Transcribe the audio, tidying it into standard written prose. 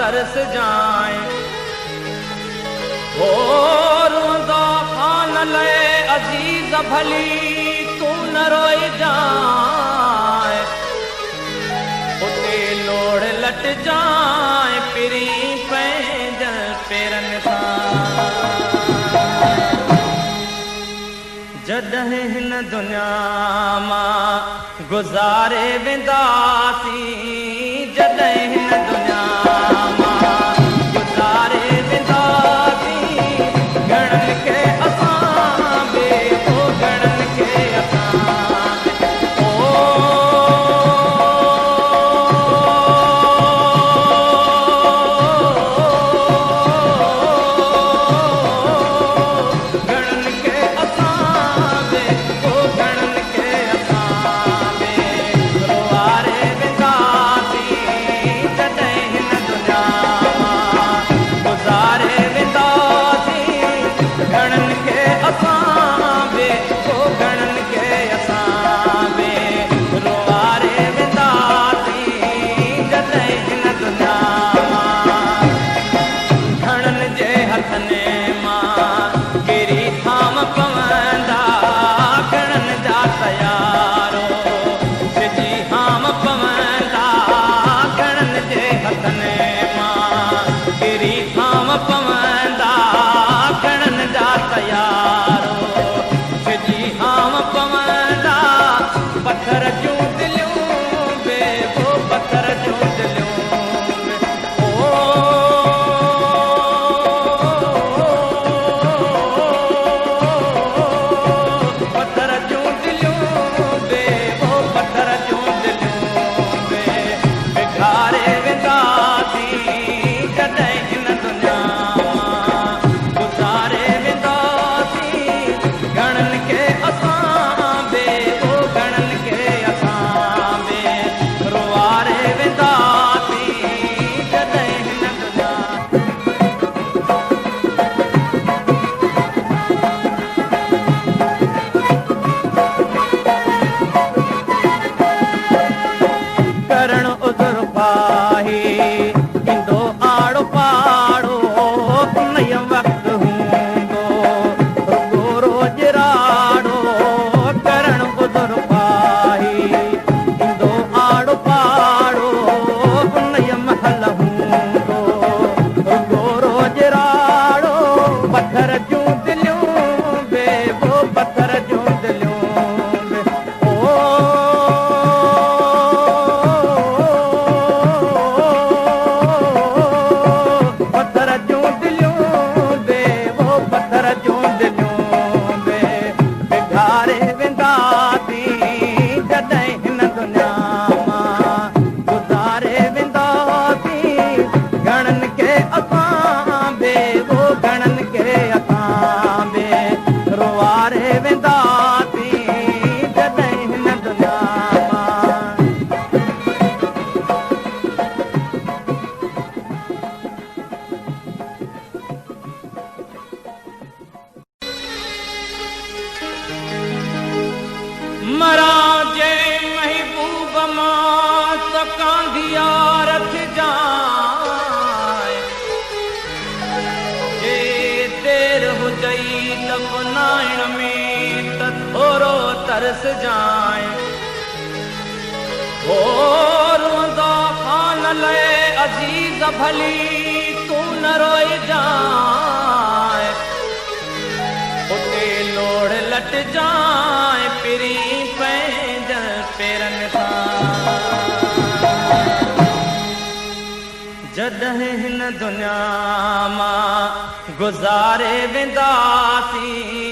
तरस जाए हो रोंदो खान ले अजीज भली तू न रोई जाए उते लोड़ लट जाए पिरी पैदल पेरन था जॾहिं हिन दुनिया मां गुज़ारे वेंदासीं जॾहिं हिन दुनिया मां गुज़ारे वेंदासीं घणनि खे असां बि हो घणनि खे असां तरस जाए हो रोंदो खान ले अजीज भली तू न रोई जाए उते लोड़ लट जाए पिरी पैदल पेरन था जॾहिं हिन दुनिया मां गुज़ारे वेंदासीं